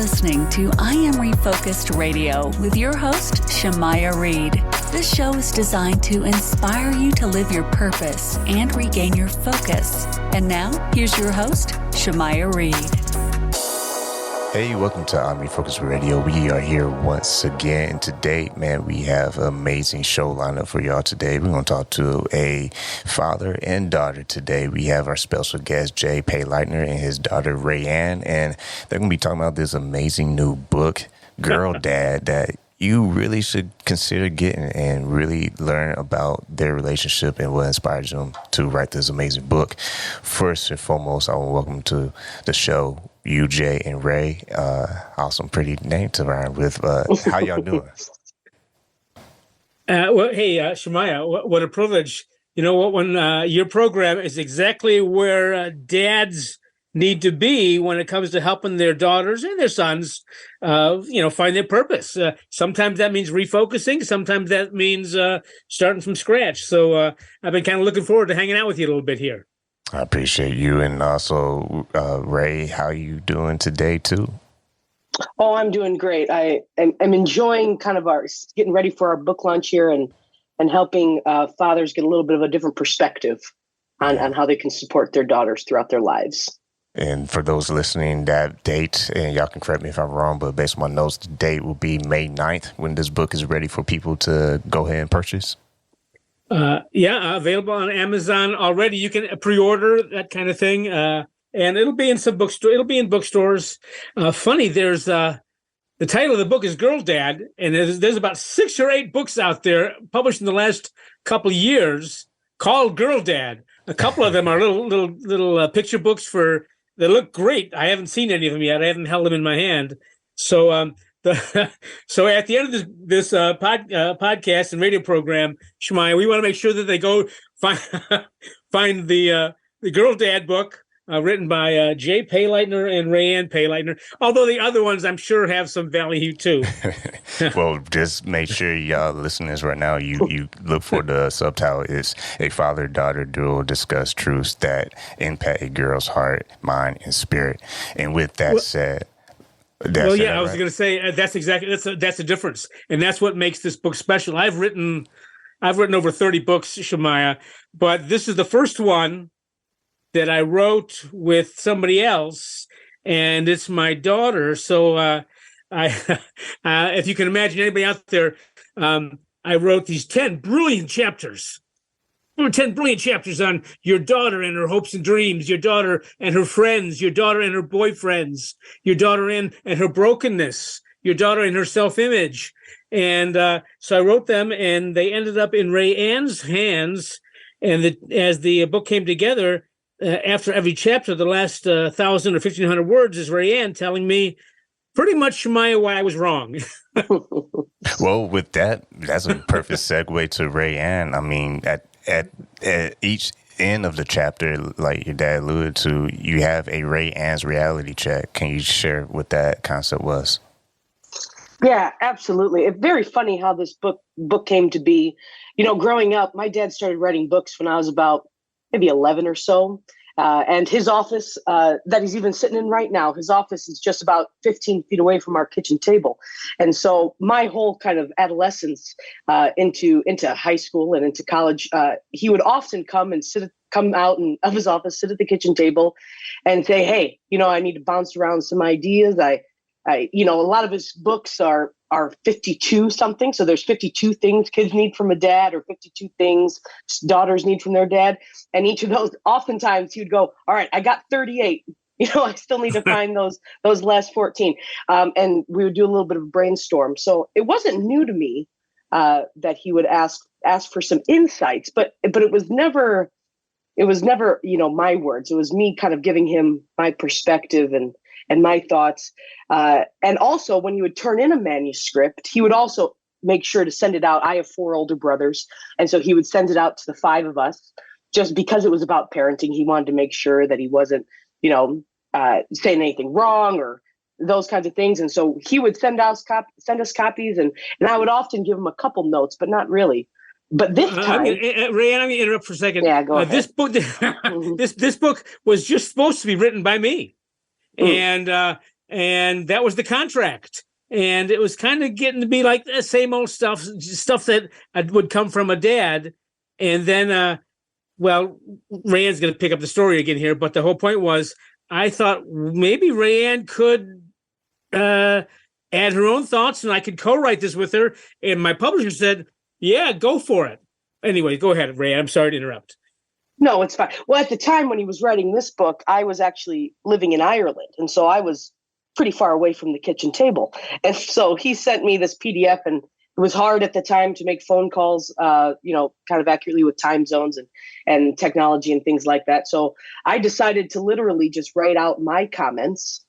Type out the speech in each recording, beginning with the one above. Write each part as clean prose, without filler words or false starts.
listening to I Am Refocused Radio with your host, Shemaya Reed. This show is designed to inspire you to live your purpose and regain your focus. And now, here's your host, Shemaya Reed. Hey, welcome to I'm Refocused Radio. We are here once again. And today, man, we have an amazing show lineup for y'all today. We're going to talk to a father and daughter today. We have our special guest, Jay Payleitner, and his daughter, Rayanne. And they're going to be talking about this amazing new book, Girl Dad, that you really should consider getting and really learn about their relationship and what inspires them to write this amazing book. First and foremost, I want to welcome to the show you, Jay, and Ray. Awesome, pretty name to rhyme with. How y'all doing? Shemaya, what a privilege. You know what, when your program is exactly where dads need to be when it comes to helping their daughters and their sons, find their purpose. Sometimes that means refocusing. Sometimes that means starting from scratch. So I've been kind of looking forward to hanging out with you a little bit here. I appreciate you. And also, Ray, how are you doing today, too? Oh, I'm doing great. I'm enjoying kind of getting ready for our book launch here and helping fathers get a little bit of a different perspective on how they can support their daughters throughout their lives. And for those listening, that date, and y'all can correct me if I'm wrong, but based on my notes, the date will be May 9th when this book is ready for people to go ahead and purchase. Available on Amazon already. You can pre-order that kind of thing, and it'll be in some bookstore. It'll be in bookstores. Funny, there's the title of the book is Girl Dad, and there's about 6 or 8 books out there published in the last couple of years called Girl Dad. A couple of them are little picture books that look great. I haven't seen any of them yet. I haven't held them in my hand. So so at the end of this podcast and radio program, Shemaya, we want to make sure that they go find the Girl Dad book written by Jay Payleitner and Rayanne Payleitner. Although the other ones, I'm sure, have some value too. Well, just make sure y'all listeners right now, you look for the subtitle. It's a father-daughter duo discuss truths that impact a girl's heart, mind, and spirit. And with that said. I was going to say that's the difference, and that's what makes this book special. I've written over 30 books, Shemaya, but this is the first one that I wrote with somebody else, and it's my daughter. So if you can imagine anybody out there, I wrote these 10 brilliant chapters. There were 10 brilliant chapters on your daughter and her hopes and dreams, your daughter and her friends, your daughter and her boyfriends, your daughter and her brokenness, your daughter and her self-image. And so I wrote them, and they ended up in Rayanne's hands. And as the book came together, after every chapter, the last 1,000 or 1,500 words is Rayanne telling me pretty much, Shemaya, why I was wrong. Well, with that's a perfect segue to Rayanne. I mean, at each end of the chapter, like your dad alluded to, you have a Rayanne's reality check. Can you share what that concept was? Yeah, absolutely. It's very funny how this book came to be. You know, growing up, my dad started writing books when I was about maybe 11 or so. And his office that he's even sitting in right now, his office is just about 15 feet away from our kitchen table. And so my whole kind of adolescence into high school and into college, he would often come out of his office, sit at the kitchen table and say, hey, I need to bounce around some ideas. A lot of his books are 52 something. So there's 52 things kids need from a dad or 52 things daughters need from their dad. And each of those, oftentimes he would go, all right, I got 38. I still need to find those last 14. And we would do a little bit of a brainstorm. So it wasn't new to me that he would ask for some insights, but it was never, my words. It was me kind of giving him my perspective and my thoughts. And also when he would turn in a manuscript, he would also make sure to send it out. I have 4 older brothers. And so he would send it out to the 5 of us just because it was about parenting. He wanted to make sure that he wasn't, saying anything wrong or those kinds of things. And so he would send us copies and I would often give him a couple notes, but not really. But this time, Rayanne, I'm going to interrupt for a second. Yeah, go ahead. This book, this book was just supposed to be written by me. And and that was the contract. And it was kind of getting to be like the same old stuff that would come from a dad. And then, Rayanne's going to pick up the story again here, but the whole point was, I thought maybe Rayanne could add her own thoughts, and I could co-write this with her. And my publisher said, yeah, go for it. Anyway, go ahead, Rayanne. I'm sorry to interrupt. No, it's fine. Well, at the time when he was writing this book, I was actually living in Ireland. And so I was pretty far away from the kitchen table. And so he sent me this PDF, and it was hard at the time to make phone calls, kind of accurately with time zones and technology and things like that. So I decided to literally just write out my comments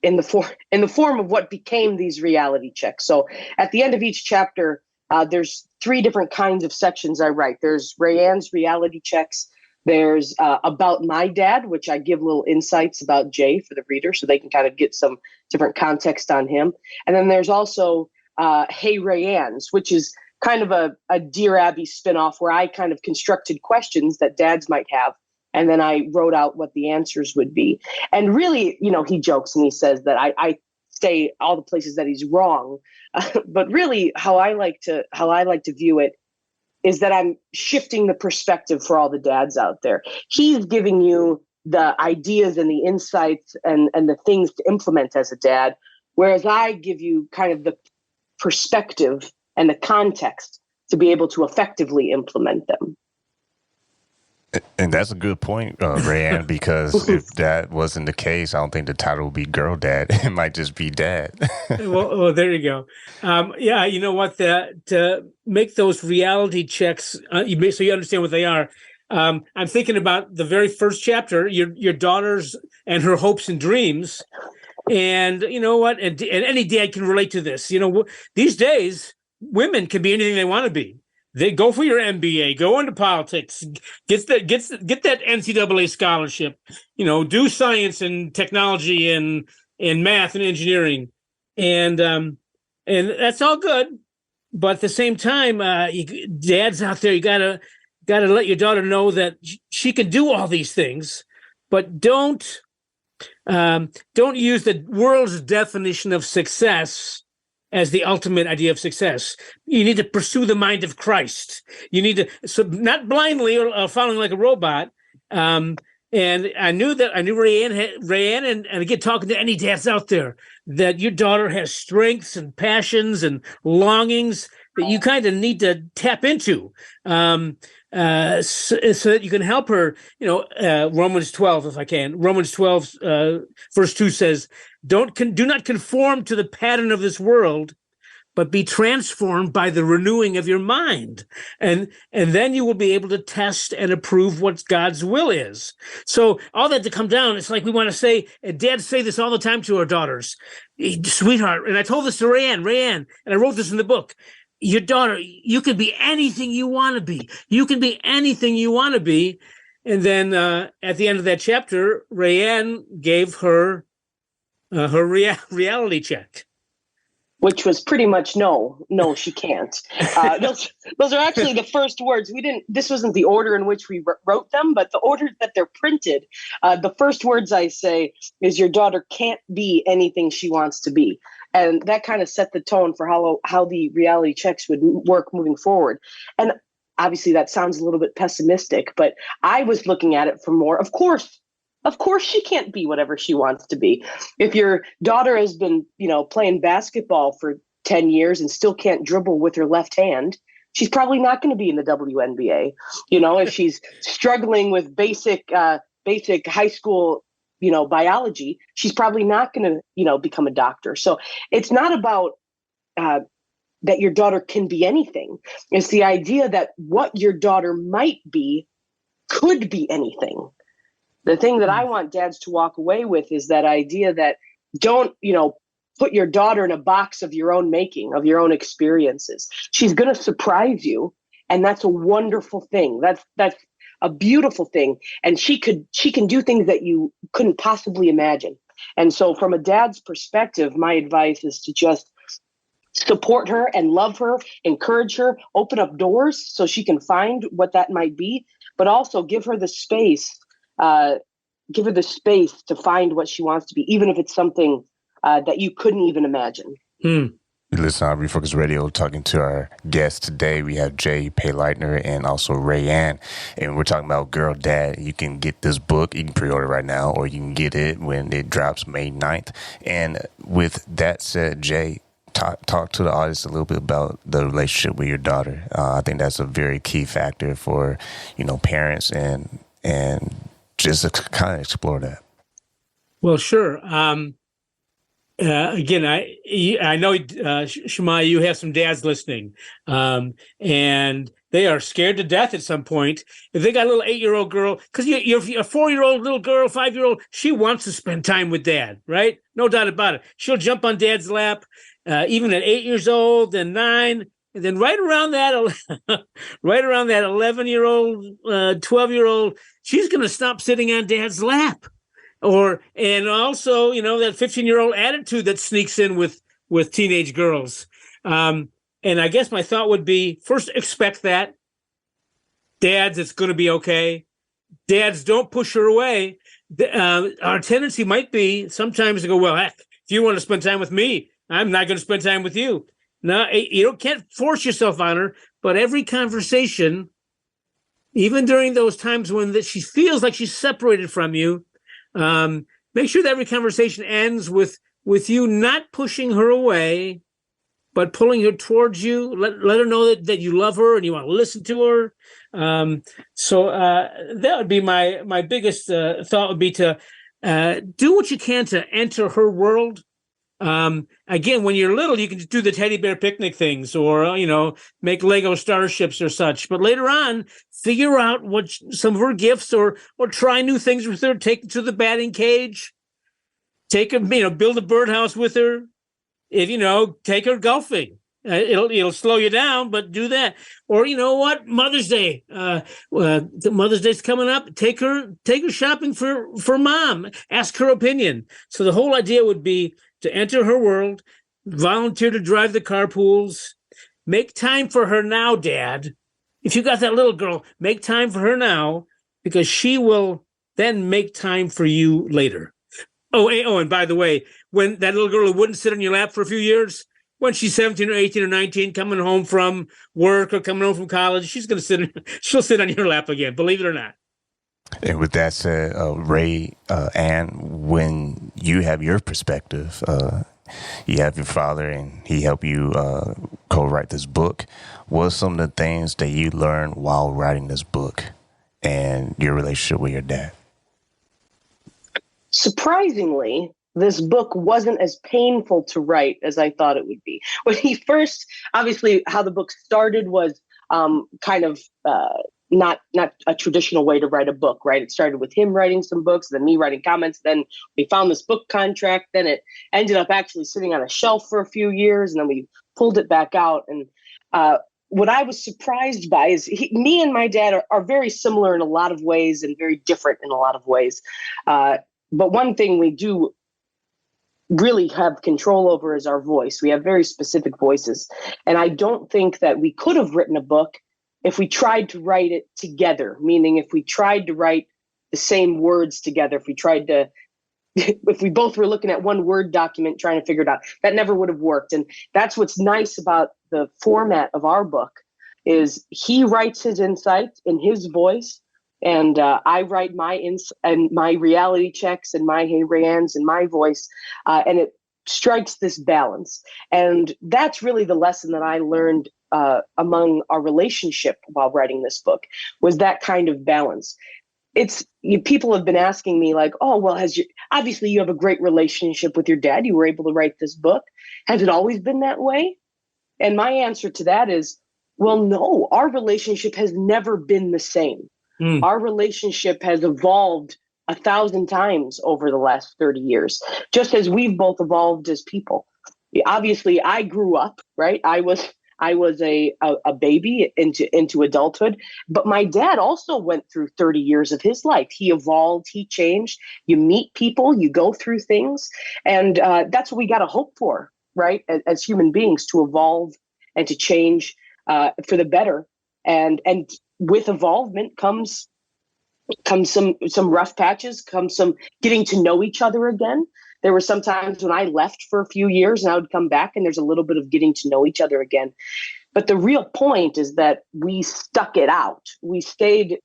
in the form of what became these reality checks. So at the end of each chapter, there's 3 different kinds of sections I write. There's Rayanne's reality checks. There's about my dad, which I give little insights about Jay for the reader so they can kind of get some different context on him. And then there's also Hey Rayanne's, which is kind of a Dear Abby spinoff where I kind of constructed questions that dads might have. And then I wrote out what the answers would be. And really, he jokes and he says that I say all the places that he's wrong. But really how I like to view it is that I'm shifting the perspective for all the dads out there. He's giving you the ideas and the insights and the things to implement as a dad, whereas I give you kind of the perspective and the context to be able to effectively implement them. And that's a good point, Rayanne, because if that wasn't the case, I don't think the title would be Girl Dad. It might just be Dad. well, there you go. You know what? To make those reality checks, so you understand what they are. I'm thinking about the very first chapter, your daughter's and her hopes and dreams. And you know what? And any dad can relate to this. These days, women can be anything they want to be. They go for your MBA, go into politics, get that NCAA scholarship, do science and technology and math and engineering. And that's all good. But at the same time, dads out there, you gotta let your daughter know that she can do all these things, but don't use the world's definition of success as the ultimate idea of success. You need to pursue the mind of Christ. You need to, not blindly or following like a robot. And I knew Rayanne, and again, talking to any dads out there, that your daughter has strengths and passions and longings that you kind of need to tap into, so that you can help her. Romans 12, if I can. Romans 12, verse 2 says, do not conform to the pattern of this world, but be transformed by the renewing of your mind. And then you will be able to test and approve what God's will is. So all that to come down, it's like we want to say, and dads say this all the time to our daughters, sweetheart, and I told this to Rayanne, and I wrote this in the book, your daughter, you can be anything you want to be. You can be anything you want to be. And then at the end of that chapter, Rayanne gave her reality check, which was pretty much no, she can't. Those are actually the first words. This wasn't the order in which we wrote them, but the order that they're printed. The first words I say is, your daughter can't be anything she wants to be. And that kind of set the tone for how the reality checks would work moving forward. And obviously that sounds a little bit pessimistic, but I was looking at it from more, of course she can't be whatever she wants to be. If your daughter has been, playing basketball for 10 years and still can't dribble with her left hand, she's probably not going to be in the WNBA. If she's struggling with basic high school, biology, she's probably not going to, become a doctor. So it's not about that your daughter can be anything. It's the idea that what your daughter might be could be anything. The thing that I want dads to walk away with is that idea that don't, put your daughter in a box of your own making, of your own experiences. She's going to surprise you. And that's a wonderful thing. That's a beautiful thing. And she can do things that you couldn't possibly imagine. And so from a dad's perspective, my advice is to just support her and love her, encourage her, open up doors so she can find what that might be, but also give her the space give her the space to find what she wants to be, even if it's something that you couldn't even imagine. You listen to Refocus Radio, talking to our guests today. We have Jay Payleitner and also Ray Ann, and we're talking about Girl Dad. You can get this book. You can pre-order right now, or you can get it when it drops May 9th. And with that said, Jay, talk to the audience a little bit about the relationship with your daughter. I think that's a very key factor for, parents and just to kind of explore that. Well, sure. Again, I know, Shemaiah, you have some dads listening, and they are scared to death at some point. If they got a little 8-year-old girl, because you're a 4-year-old little girl, 5-year-old, she wants to spend time with dad, right? No doubt about it. She'll jump on dad's lap, even at 8 years old, then 9, and then right around that 11-year-old, 12-year-old, she's going to stop sitting on dad's lap. And also, that 15-year-old attitude that sneaks in with teenage girls. And I guess my thought would be, first, expect that. Dads, it's going to be okay. Dads, don't push her away. Our tendency might be sometimes to go, well, heck, if you want to spend time with me, I'm not going to spend time with you. No, you can't force yourself on her, but every conversation, even during those times when she feels like she's separated from you, make sure that every conversation ends with you not pushing her away, but pulling her towards you. Let her know that you love her and you want to listen to her. So that would be my biggest thought would be to do what you can to enter her world. Again, when you're little, you can just do the teddy bear picnic things or, make Lego starships or such. But later on, figure out what some of her gifts or try new things with her. Take her to the batting cage. Take her, build a birdhouse with her. Take her golfing. It'll slow you down, but do that. Or Mother's Day. The Mother's Day's coming up. Take her shopping for mom. Ask her opinion. So the whole idea would be to enter her world, volunteer to drive the carpools, make time for her now, Dad. If you got that little girl, make time for her now, because she will then make time for you later. Oh, and by the way, when that little girl who wouldn't sit on your lap for a few years, when she's 17 or 18 or 19, coming home from work or coming home from college, she'll sit on your lap again, believe it or not. And with that said, Ray, Ann, when you have your perspective, you have your father and he helped you co-write this book. What are some of the things that you learned while writing this book and your relationship with your dad? Surprisingly, this book wasn't as painful to write as I thought it would be. When he first, obviously, how the book started was not a traditional way to write a book, right? It started with him writing some books, then me writing comments. Then we found this book contract. Then it ended up actually sitting on a shelf for a few years, and then we pulled it back out. And what I was surprised by is me and my dad are very similar in a lot of ways and very different in a lot of ways. But one thing we do really have control over is our voice. We have very specific voices. And I don't think that we could have written a book if we tried to write it together, meaning if we tried to write the same words together, if we both were looking at one Word document trying to figure it out, that never would have worked. And that's what's nice about the format of our book is he writes his insights in his voice, and I write my reality checks and my hey Rayans in my voice, and it strikes this balance. And that's really the lesson that I learned among our relationship while writing this book, was that kind of balance. People have been asking me like, oh, well, obviously you have a great relationship with your dad. You were able to write this book. Has it always been that way? And my answer to that is, well, no, our relationship has never been the same. Our relationship has evolved 1,000 times over the last 30 years, just as we've both evolved as people. Obviously, I grew up, right? I was a baby into adulthood, but my dad also went through 30 years of his life. He evolved, he changed. You meet people, you go through things, and that's what we got to hope for, right? As human beings, to evolve and to change for the better. And with evolvement comes Come some rough patches, come some getting to know each other again. There were some times when I left for a few years and I would come back and there's a little bit of getting to know each other again. But the real point is that we stuck it out. We stayed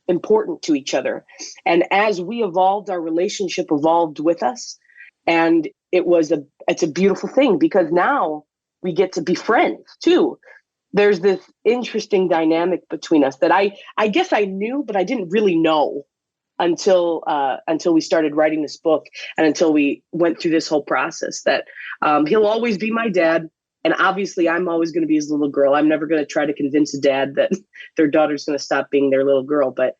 important to each other. And as we evolved, our relationship evolved with us. And it's a beautiful thing because now we get to be friends too. There's this interesting dynamic between us that I guess I knew, but I didn't really know until we started writing this book and until we went through this whole process that he'll always be my dad. And obviously I'm always going to be his little girl. I'm never going to try to convince a dad that their daughter's going to stop being their little girl. But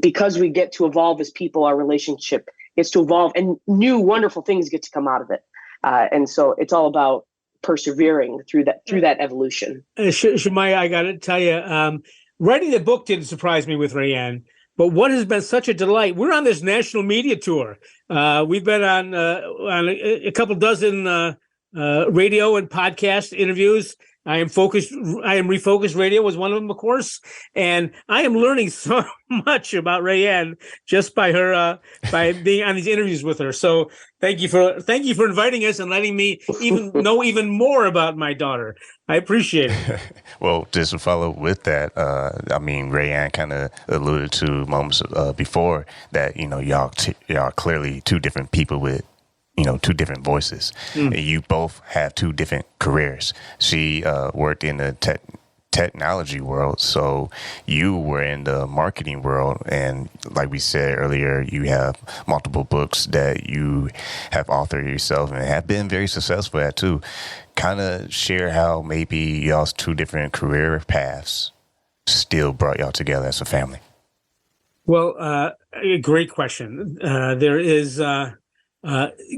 because we get to evolve as people, our relationship gets to evolve and new wonderful things get to come out of it. And so it's all about persevering through that evolution. Shemaiah, I got to tell you, writing the book didn't surprise me with Rayanne, but what has been such a delight, we're on this national media tour. We've been on a couple dozen radio and podcast interviews. I Am Refocused Radio was one of them, of course, and I am learning so much about Rayanne just by her by being on these interviews with her. So thank you for inviting us and letting me know even more about my daughter. I appreciate it. Well, just to follow with that, I mean, Rayanne kind of alluded to moments before that, y'all are clearly two different people with two different voices. You both have two different careers. She worked in the technology world, so you were in the marketing world. And like we said earlier, you have multiple books that you have authored yourself and have been very successful at too. Kind of share how maybe y'all's two different career paths still brought y'all together as a family. Well, a great question. There is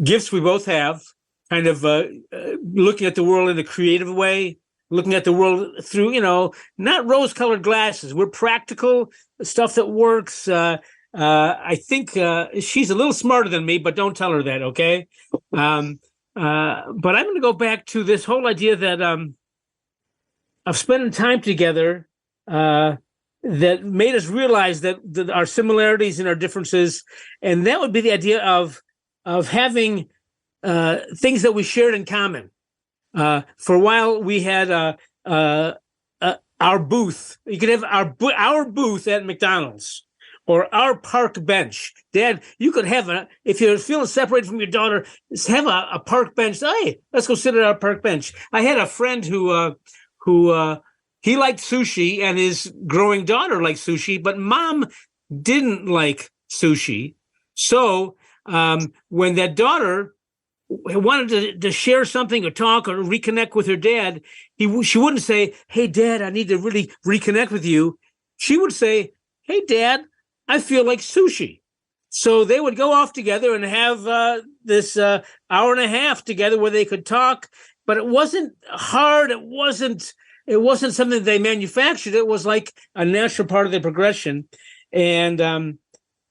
gifts we both have, kind of looking at the world in a creative way, looking at the world through, not rose-colored glasses. We're practical stuff that works. I think she's a little smarter than me, but don't tell her that, okay? But I'm going to go back to this whole idea that of spending time together that made us realize that our similarities and our differences, and that would be the idea of having things that we shared in common. For a while, we had our booth. You could have our booth at McDonald's or our park bench. Dad, you could have if you're feeling separated from your daughter, have a park bench. Hey, let's go sit at our park bench. I had a friend who he liked sushi and his growing daughter liked sushi, but mom didn't like sushi. So when that daughter wanted to share something or talk or reconnect with her dad, she wouldn't say, "Hey, Dad, I need to really reconnect with you." She would say, "Hey, Dad, I feel like sushi." So they would go off together and have this hour and a half together where they could talk, but it wasn't hard. It wasn't something they manufactured. It was like a natural part of the progression. And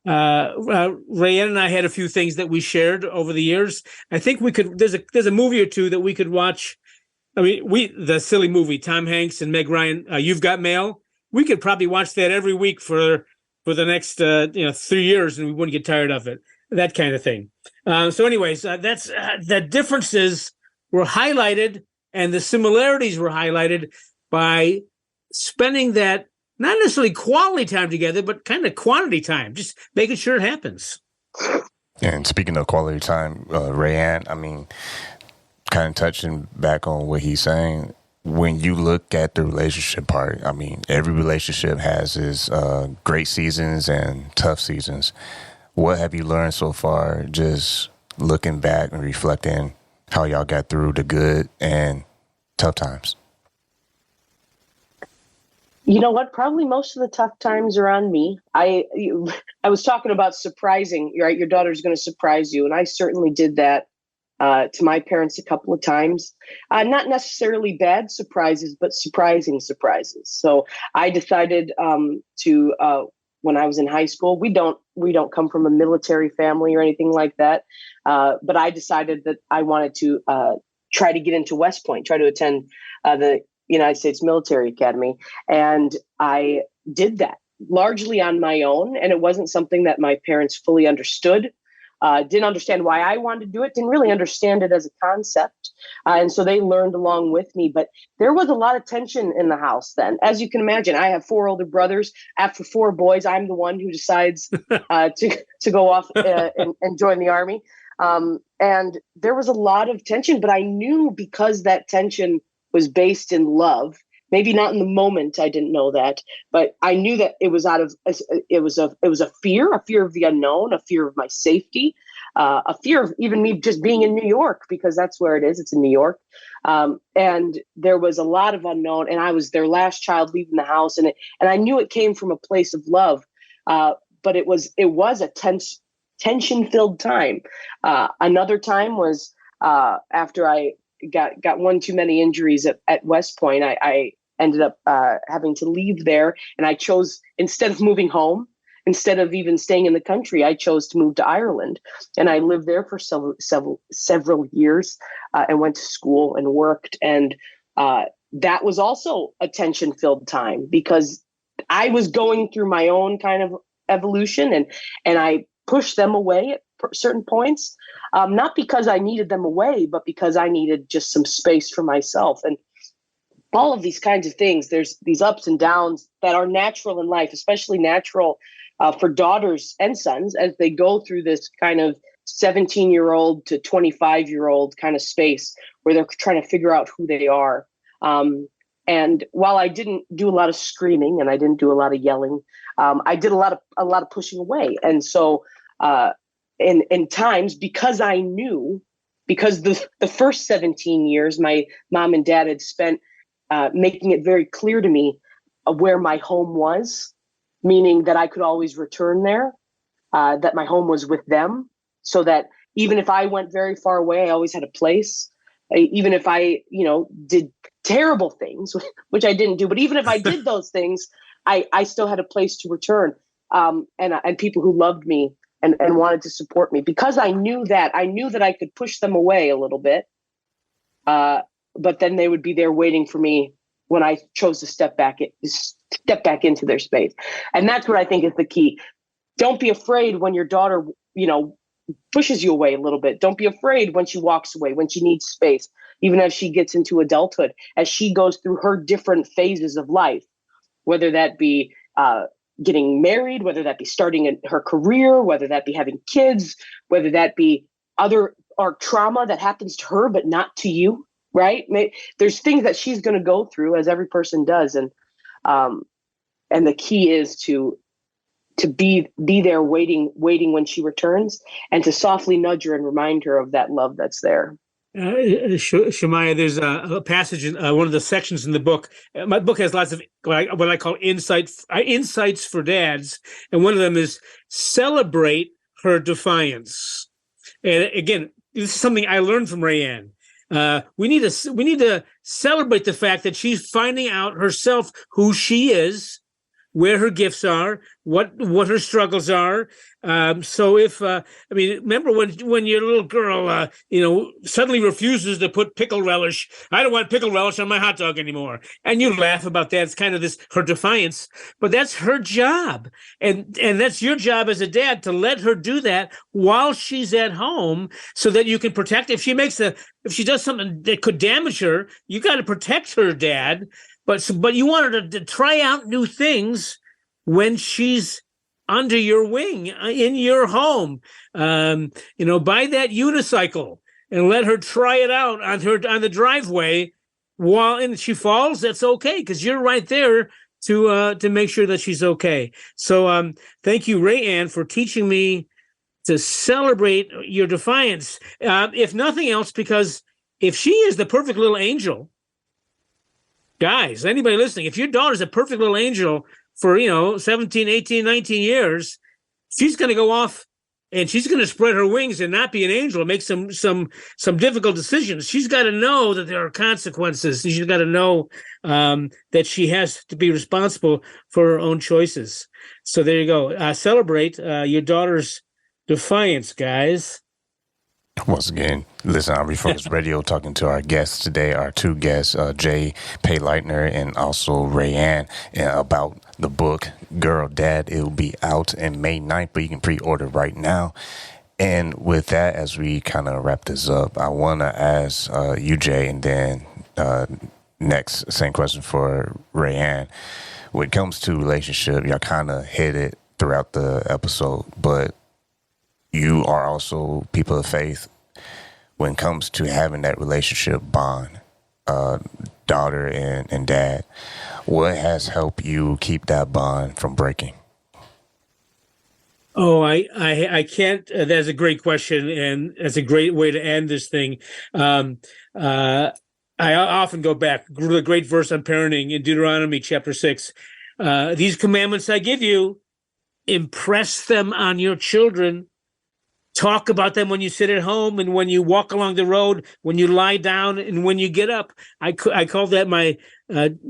Rayanne and I had a few things that we shared over the years. I think we could. There's a movie or two that we could watch. I mean, the silly movie, Tom Hanks and Meg Ryan, You've Got Mail. We could probably watch that every week for the next 3 years, and we wouldn't get tired of it. That kind of thing. So, anyways, that's the differences were highlighted, and the similarities were highlighted by spending that. Not necessarily quality time together, but kind of quantity time, just making sure it happens. And speaking of quality time, Rayanne, I mean, kind of touching back on what he's saying, when you look at the relationship part, I mean, every relationship has its great seasons and tough seasons. What have you learned so far, just looking back and reflecting how y'all got through the good and tough times? You know what? Probably most of the tough times are on me. I was talking about surprising, right? Your daughter's going to surprise you. And I certainly did that to my parents a couple of times. Not necessarily bad surprises, but surprising surprises. So I decided when I was in high school, we don't come from a military family or anything like that. But I decided that I wanted to try to get into West Point, try to attend the United States Military Academy. And I did that. largely on my own, and it wasn't something that my parents fully understood. Didn't understand why I wanted to do it, didn't really understand it as a concept. And so they learned along with me. But there was a lot of tension in the house then. As you can imagine, I have 4 older brothers. After 4 boys, I'm the one who decides to go off and join the Army. And there was a lot of tension, but I knew because that tension was based in love. Maybe not in the moment, I didn't know that, but I knew that it was it was a fear of the unknown, a fear of my safety, a fear of even me just being in New York, because that's where it is. It's in New York. And there was a lot of unknown, and I was their last child leaving the house. And I knew it came from a place of love. But it was a tension-filled time. Another time was after I got one too many injuries at West Point. I ended up having to leave there, and I chose, instead of moving home, instead of even staying in the country, I chose to move to Ireland, and I lived there for several years, and went to school and worked, and that was also a tension-filled time because I was going through my own kind of evolution, and I pushed them away at certain points, not because I needed them away, but because I needed just some space for myself. And all of these kinds of things, there's these ups and downs that are natural in life, especially natural for daughters and sons as they go through this kind of 17-year-old to 25-year-old kind of space where they're trying to figure out who they are. And while I didn't do a lot of screaming and I didn't do a lot of yelling, I did a lot of pushing away. And so in times, because I knew, because the first 17 years my mom and dad had spent making it very clear to me where my home was, meaning that I could always return there, that my home was with them, so that even if I went very far away, I always had a place. Even if I, did terrible things, which I didn't do, but even if I did those things, I still had a place to return, and people who loved me and wanted to support me. Because I knew that I could push them away a little bit, but then they would be there waiting for me when I chose to step back into their space. And that's what I think is the key. Don't be afraid when your daughter, pushes you away a little bit. Don't be afraid when she walks away, when she needs space, even as she gets into adulthood, as she goes through her different phases of life, whether that be getting married, whether that be starting her career, whether that be having kids, whether that be or trauma that happens to her, but not to you. Right? There's things that she's going to go through, as every person does. And the key is to be there waiting when she returns, and to softly nudge her and remind her of that love that's there. Shemaiah, there's a passage in one of the sections in the book. My book has lots of what I call insights for dads. And one of them is celebrate her defiance. And again, this is something I learned from Rayanne. We need to celebrate the fact that she's finding out herself who she is, where her gifts are, what her struggles are. So if remember when your little girl suddenly refuses to put pickle relish, I don't want pickle relish on my hot dog anymore, and you laugh about that. It's kind of her defiance, but that's her job, and that's your job as a dad to let her do that while she's at home, so that you can protect. If she does something that could damage her, you got to protect her, Dad. But you want her to try out new things when she's under your wing in your home. Buy that unicycle and let her try it out on the driveway. And she falls, that's okay, because you're right there to make sure that she's okay. So thank you, Rayanne, for teaching me to celebrate your defiance. If nothing else, because if she is the perfect little angel. Guys, anybody listening, if your daughter's a perfect little angel for, 17, 18, 19 years, she's going to go off and she's going to spread her wings and not be an angel and make some difficult decisions. She's got to know that there are consequences. She's got to know that she has to be responsible for her own choices. So there you go. Celebrate your daughter's defiance, guys. Once again, listen on Refocus Radio, talking to our guests today, our two guests, Jay Payleitner and also Rayanne, about the book, Girl, Dad. It will be out in May 9th, but you can pre-order right now. And with that, as we kind of wrap this up, I want to ask you, Jay, and then next, same question for Rayanne. When it comes to relationship, y'all kind of hit it throughout the episode, but you are also people of faith when it comes to having that relationship bond, daughter and dad. What has helped you keep that bond from breaking? Oh, I can't. That's a great question, and that's a great way to end this thing. I often go back to the great verse on parenting in Deuteronomy chapter 6. These commandments I give you, impress them on your children. Talk about them when you sit at home and when you walk along the road, when you lie down and when you get up. I call that my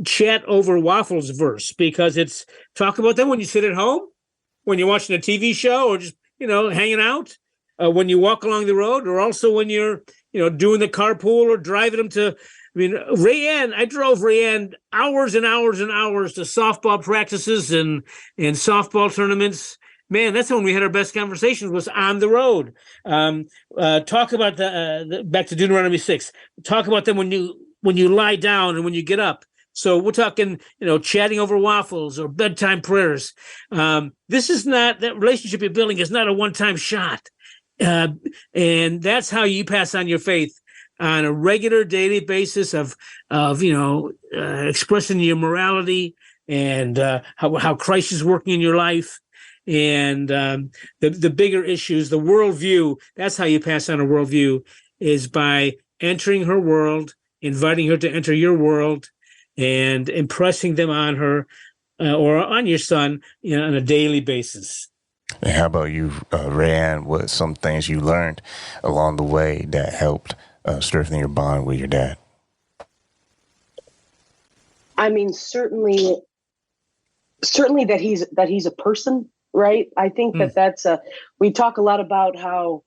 chat over waffles verse, because it's talk about them when you sit at home, when you're watching a TV show or just, hanging out, when you walk along the road, or also when you're, doing the carpool or driving them to, I drove Rayanne hours and hours and hours to softball practices and softball tournaments. Man, that's when we had our best conversations, was on the road. Talk about back to Deuteronomy 6. Talk about them when you lie down and when you get up. So we're talking, chatting over waffles or bedtime prayers. This is not, that relationship you're building is not a one-time shot. And that's how you pass on your faith on a regular daily basis of expressing your morality and how Christ is working in your life. And the bigger issues, the worldview, that's how you pass on a worldview, is by entering her world, inviting her to enter your world, and impressing them on her or on your son on a daily basis. And how about you, Rayanne? What some things you learned along the way that helped strengthen your bond with your dad? I mean, certainly that he's a person. Right. I think that's we talk a lot about how,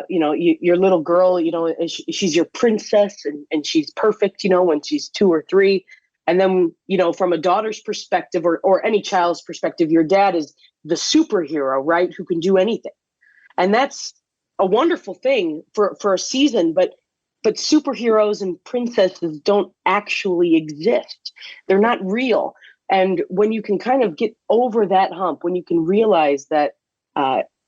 your little girl, she's your princess and she's perfect, when she's 2 or 3. And then, from a daughter's perspective or any child's perspective, your dad is the superhero, right, who can do anything. And that's a wonderful thing for a season. But superheroes and princesses don't actually exist. They're not real. And when you can kind of get over that hump, when you can realize that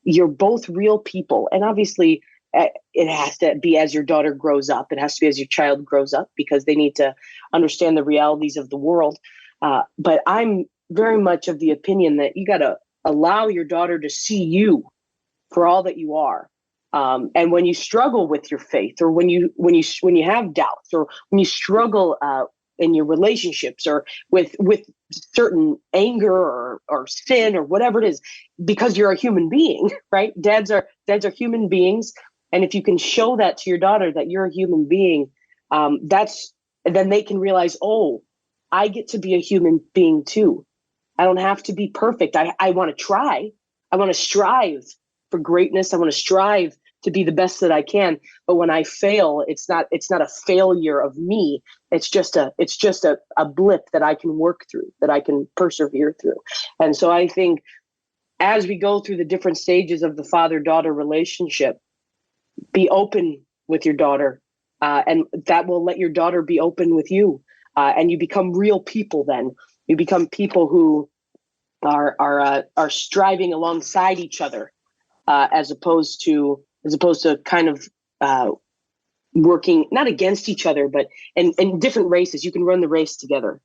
you're both real people, and obviously it has to be as your daughter grows up, it has to be as your child grows up, because they need to understand the realities of the world. But I'm very much of the opinion that you got to allow your daughter to see you for all that you are. And when you struggle with your faith, or when you have doubts, or when you struggle in your relationships, or with certain anger or sin or whatever it is, because you're a human being, right? Dads are human beings. And if you can show that to your daughter, that you're a human being, then they can realize, oh, I get to be a human being too. I don't have to be perfect. I want to try. I want to strive for greatness. I want to strive to be the best that I can. But when I fail, it's not a failure of me. It's just a blip that I can work through, that I can persevere through. And so I think as we go through the different stages of the father-daughter relationship, be open with your daughter, and that will let your daughter be open with you. And you become real people then. You become people who are striving alongside each other, as opposed to kind of working not against each other, but in different races. You can run the race together,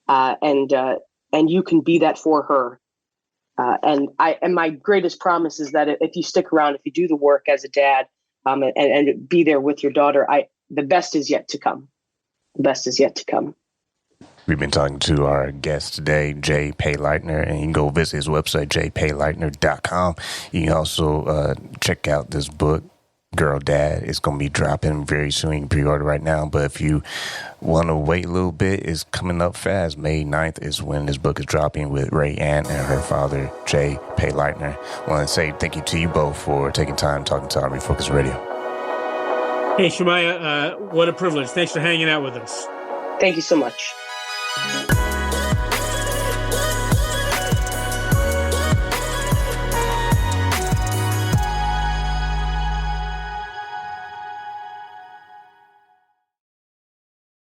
and you can be that for her. And my greatest promise is that if you stick around, if you do the work as a dad, and be there with your daughter, the best is yet to come. The best is yet to come. We've been talking to our guest today, Jay Payleitner, and you can go visit his website, jpayleitner.com. You can also check out this book, Girl, Dad. It's going to be dropping very soon. You can pre-order right now. But if you want to wait a little bit, it's coming up fast. May 9th is when this book is dropping with Rayanne and her father, Jay Payleitner. I want to say thank you to you both for taking time talking to our Refocus Radio. Hey, Shemaiah, what a privilege. Thanks for hanging out with us. Thank you so much.